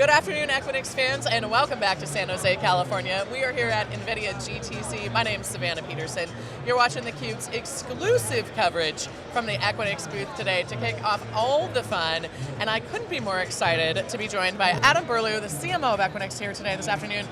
Good afternoon, Equinix fans, and welcome back to San Jose, California. We are here at Nvidia GTC. My name is Savannah Peterson. You're watching theCUBE's exclusive coverage from the Equinix booth today to kick off all the fun, and I couldn't be more excited to be joined by Adam Berlew, the CMO of Equinix, here today this afternoon.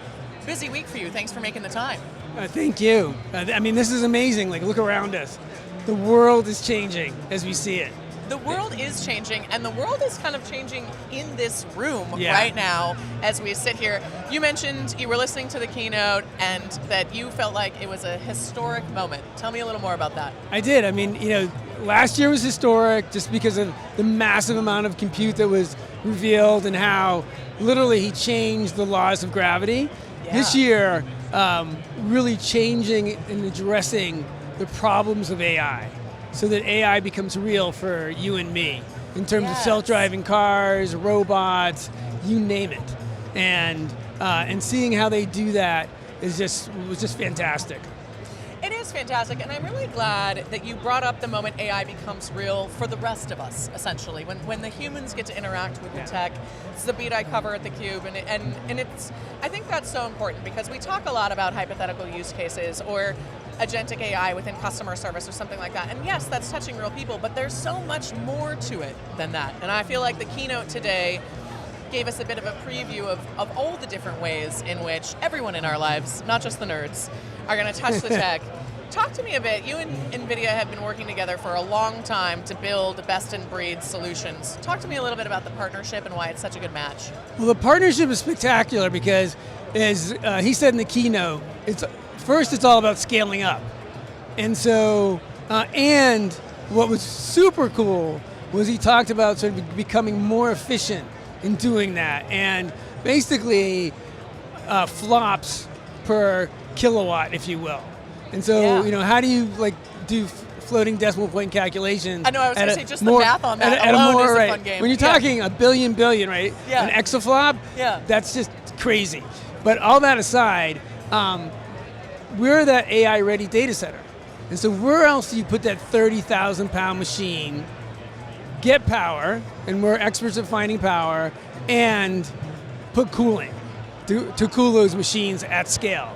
Busy week for you, thanks for making the time. Thank you. I mean, this is amazing, look around us. The world is changing as we see it. The world is changing, and the world is kind of changing in this room right now as we sit here. You mentioned you were listening to the keynote and that you felt like it was a historic moment. Tell me a little more about that. I did. I mean, last year was historic just because of the massive amount of compute that was revealed and how literally he changed the laws of gravity. Yeah. This year, really changing and addressing the problems of AI, so that AI becomes real for you and me in terms of self-driving cars, robots, you name it, and seeing how they do that was just fantastic. It is fantastic, and I'm really glad that you brought up the moment AI becomes real for the rest of us, essentially. When the humans get to interact with the tech. It's the beat I cover at theCUBE, and it's, I think that's so important because we talk a lot about hypothetical use cases or agentic AI within customer service or something like that. And yes, that's touching real people, but there's so much more to it than that. And I feel like the keynote today gave us a bit of a preview of all the different ways in which everyone in our lives, not just the nerds, are going to touch the tech. Talk to me a bit. You and Nvidia have been working together for a long time to build best-in-breed solutions. Talk to me a little bit about the partnership and why it's such a good match. Well, the partnership is spectacular because, as he said in the keynote, first it's all about scaling up. And so, and what was super cool was he talked about sort of becoming more efficient in doing that, and basically flops per kilowatt, if you will. And so, how do you do floating decimal point calculations? I know, I was going to say just the math on that alone is a fun game. When you're talking a billion, right? Yeah. An exaflop, that's just crazy. But all that aside, we're that AI-ready data center. And so where else do you put that 30,000-pound machine, get power, and we're experts at finding power, and put cooling to cool those machines at scale?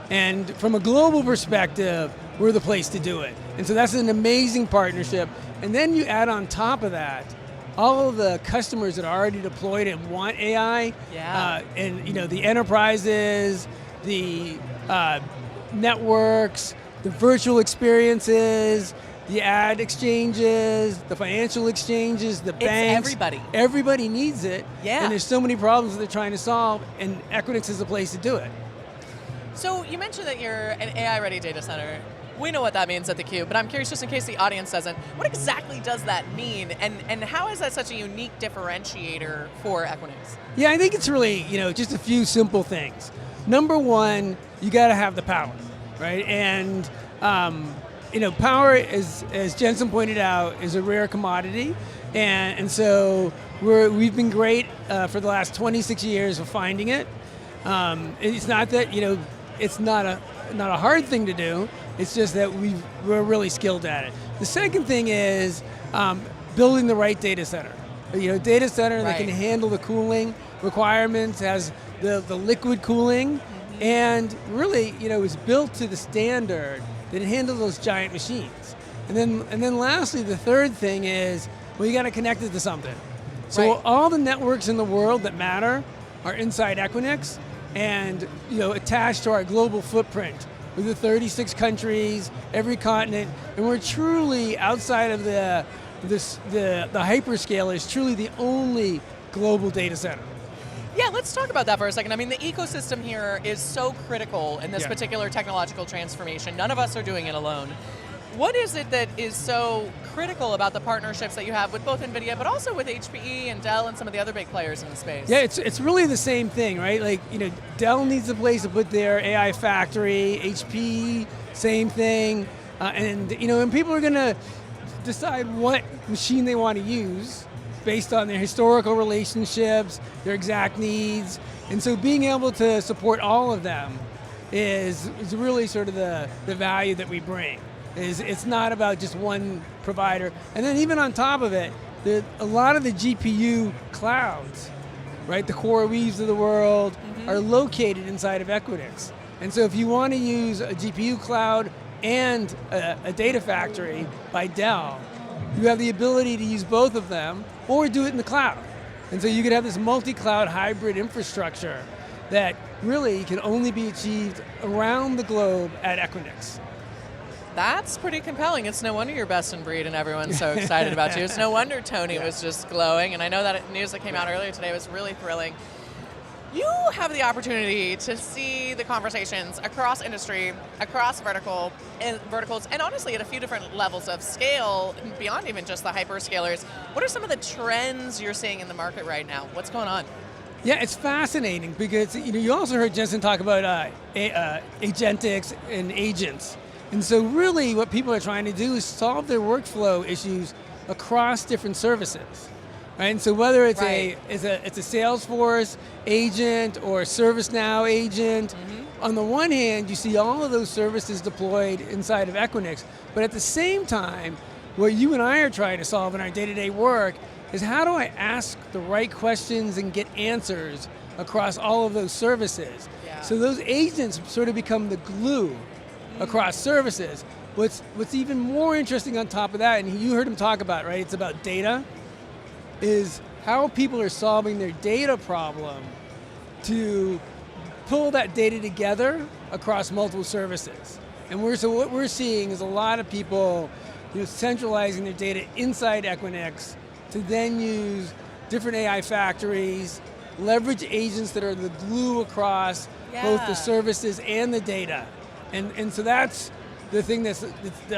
And from a global perspective, we're the place to do it. And so that's an amazing partnership. And then you add on top of that, all of the customers that are already deployed and want AI, and the enterprises, the networks, the virtual experiences, the ad exchanges, the financial exchanges, the banks. Everybody. Everybody needs it. Yeah. And there's so many problems that they're trying to solve, and Equinix is the place to do it. So you mentioned that you're an AI-ready data center. We know what that means at theCUBE, but I'm curious, just in case the audience doesn't, what exactly does that mean, and how is that such a unique differentiator for Equinix? Yeah, I think it's really, just a few simple things. Number one, you got to have the power, right? And power, as Jensen pointed out, is a rare commodity, and so we've been great for the last 26 years of finding it. It's not that it's not a hard thing to do. It's just that we're really skilled at it. The second thing is building the right data center. Data center that can handle the cooling requirements, has the liquid cooling, and really, is built to the standard that handles those giant machines. And then lastly, the third thing is, you got to connect it to something. So all the networks in the world that matter are inside Equinix, and attached to our global footprint with the 36 countries, every continent, and we're truly outside of the hyperscalers, truly the only global data center. Yeah, let's talk about that for a second. I mean, the ecosystem here is so critical in this particular technological transformation. None of us are doing it alone. What is it that is so critical about the partnerships that you have with both NVIDIA, but also with HPE and Dell and some of the other big players in the space? Yeah, it's really the same thing, right? Dell needs a place to put their AI factory, HP, same thing. And people are going to decide what machine they want to use based on their historical relationships, their exact needs. And so being able to support all of them is really sort of the value that we bring. It's not about just one provider. And then even on top of it, a lot of the GPU clouds right? The CoreWeaves of the world are located inside of Equinix. And so if you want to use a GPU cloud and a data factory by Dell, you have the ability to use both of them or do it in the cloud. And so you could have this multi-cloud hybrid infrastructure that really can only be achieved around the globe at Equinix. That's pretty compelling. It's no wonder you're best in breed and everyone's so excited about you. It's no wonder Tony was just glowing, and I know that news that came out earlier today was really thrilling. You have the opportunity to see the conversations across industry, across verticals, and honestly at a few different levels of scale, beyond even just the hyperscalers. What are some of the trends you're seeing in the market right now? What's going on? Yeah, it's fascinating because you also heard Jensen talk about agentics and agents. And so really what people are trying to do is solve their workflow issues across different services. Right? And so whether it's a Salesforce agent or a ServiceNow agent, on the one hand, you see all of those services deployed inside of Equinix, but at the same time, what you and I are trying to solve in our day-to-day work is how do I ask the right questions and get answers across all of those services? Yeah. So those agents sort of become the glue across services. What's even more interesting on top of that, and you heard him talk about, right? It's about data, is how people are solving their data problem to pull that data together across multiple services. And so what we're seeing is a lot of people centralizing their data inside Equinix to then use different AI factories, leverage agents that are the glue across both the services and the data. And so that's the thing that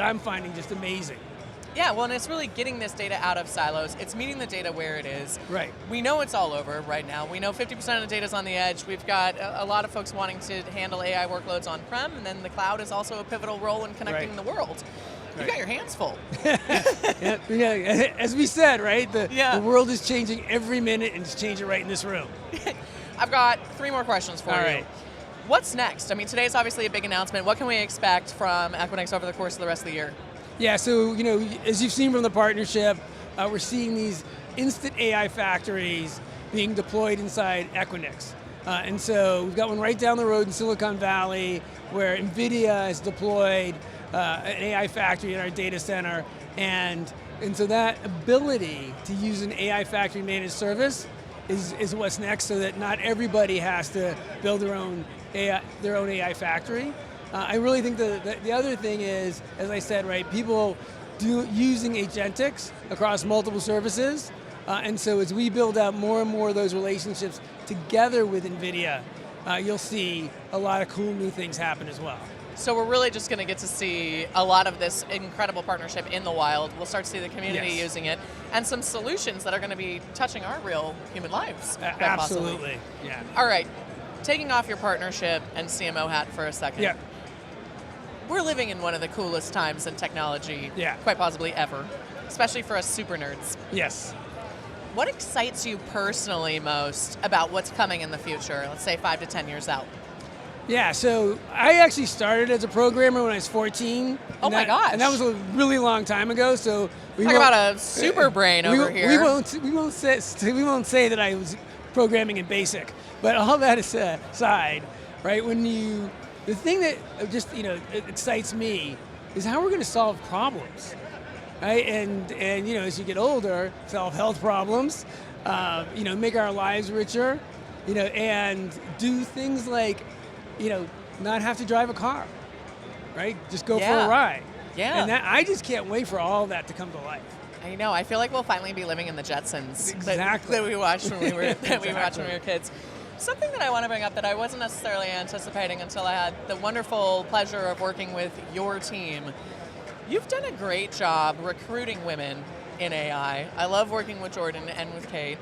I'm finding just amazing. Yeah, well, and it's really getting this data out of silos. It's meeting the data where it is. Right. We know it's all over right now. We know 50% of the data's on the edge. We've got a lot of folks wanting to handle AI workloads on-prem, and then the cloud is also a pivotal role in connecting the world. You've got your hands full. Yeah, as we said, right? The world is changing every minute, and it's changing right in this room. I've got 3 more questions for you. All right. What's next? I mean, today's obviously a big announcement. What can we expect from Equinix over the course of the rest of the year? Yeah, so as you've seen from the partnership, we're seeing these instant AI factories being deployed inside Equinix. And so we've got one right down the road in Silicon Valley where Nvidia has deployed an AI factory in our data center. And so that ability to use an AI factory managed service is what's next, so that not everybody has to build their own AI factory. I really think the other thing is, as I said, right, people using agentics across multiple services, and so as we build out more and more of those relationships together with NVIDIA, you'll see a lot of cool new things happen as well. So we're really just going to get to see a lot of this incredible partnership in the wild. We'll start to see the community using it, and some solutions that are going to be touching our real human lives. Absolutely, yeah. All right, taking off your partnership and CMO hat for a second. Yeah. We're living in one of the coolest times in technology, quite possibly ever, especially for us super nerds. Yes. What excites you personally most about what's coming in the future, let's say 5 to 10 years out? Yeah, so I actually started as a programmer when I was 14. Oh my gosh. And that was a really long time ago, so talk about a super brain over here. We won't say that I was programming in BASIC, but all that aside, right, the thing that just excites me is how we're going to solve problems, right? And as you get older, solve health problems, make our lives richer, and do things like, not have to drive a car, right? Just go for a ride. Yeah. And I just can't wait for all that to come to life. I know. I feel like we'll finally be living in the Jetsons exactly. that we watched when we were kids. Something that I want to bring up that I wasn't necessarily anticipating until I had the wonderful pleasure of working with your team. You've done a great job recruiting women in AI. I love working with Jordan and with Kate.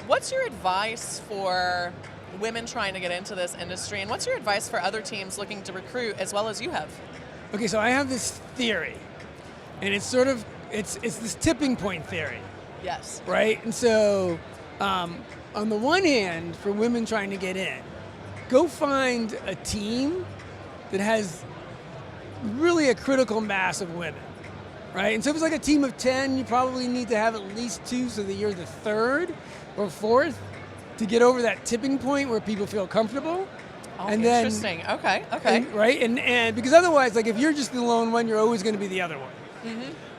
What's your advice for women trying to get into this industry, and what's your advice for other teams looking to recruit as well as you have? Okay, so I have this theory, and it's this tipping point theory. Yes. Right? And so, on the one hand, for women trying to get in, go find a team that has really a critical mass of women, right? And so if it's like a team of 10, you probably need to have at least 2 so that you're the 3rd or 4th. to get over that tipping point where people feel comfortable. Oh, and then, interesting. Okay. right? And because otherwise, like if you're just the lone one, you're always going to be the other one.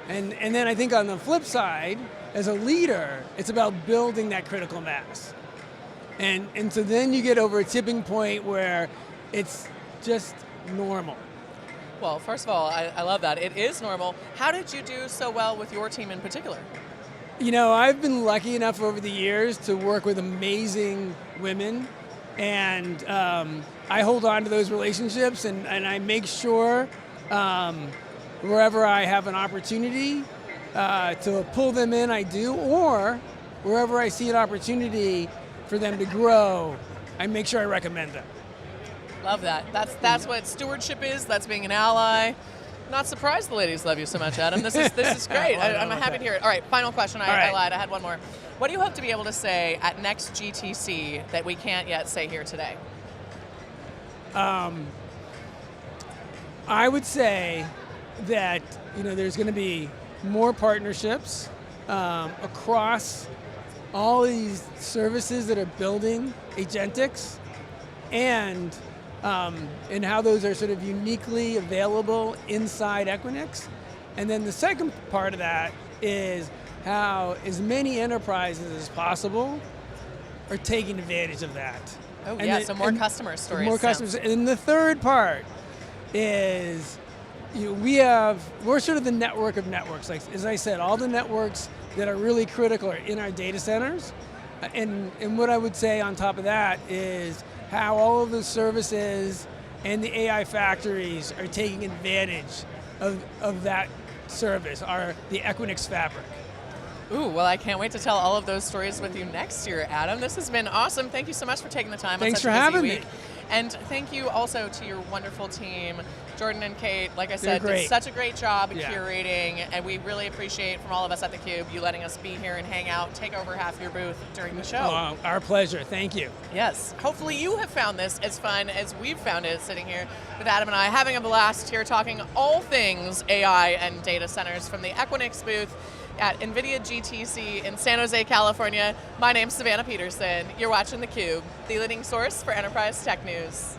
And then I think on the flip side, as a leader, it's about building that critical mass. And so then you get over a tipping point where it's just normal. Well, first of all, I love that. It is normal. How did you do so well with your team in particular? You know, I've been lucky enough over the years to work with amazing women, and I hold on to those relationships, and I make sure wherever I have an opportunity to pull them in, I do, or wherever I see an opportunity for them to grow, I make sure I recommend them. Love that. That's what stewardship is. That's being an ally. Not surprised the ladies love you so much, Adam. This is great. I'm happy to hear it. All right, final question. I lied. I had one more. What do you hope to be able to say at next GTC that we can't yet say here today? I would say that there's going to be more partnerships across all these services that are building agentics, and how those are sort of uniquely available inside Equinix. And then the second part of that is how as many enterprises as possible are taking advantage of that. Oh, and so more customer stories. More customers. And the third part is we're sort of the network of networks. Like, as I said, all the networks that are really critical are in our data centers. And what I would say on top of that is how all of the services and the AI factories are taking advantage of that service, the Equinix fabric. Ooh, well, I can't wait to tell all of those stories with you next year, Adam. This has been awesome. Thank you so much for taking the time. Thanks on such for a busy having week. me. And thank you also to your wonderful team, Jordan and Kate. Like I said, great. did such a great job curating, and we really appreciate from all of us at theCUBE you letting us be here and hang out, take over half your booth during the show. Oh, our pleasure. Thank you. Yes. Hopefully you have found this as fun as we've found it sitting here with Adam and I, having a blast here talking all things AI and data centers from the Equinix booth at Nvidia GTC in San Jose, California. My name's Savannah Peterson. You're watching theCUBE, the leading source for enterprise tech news.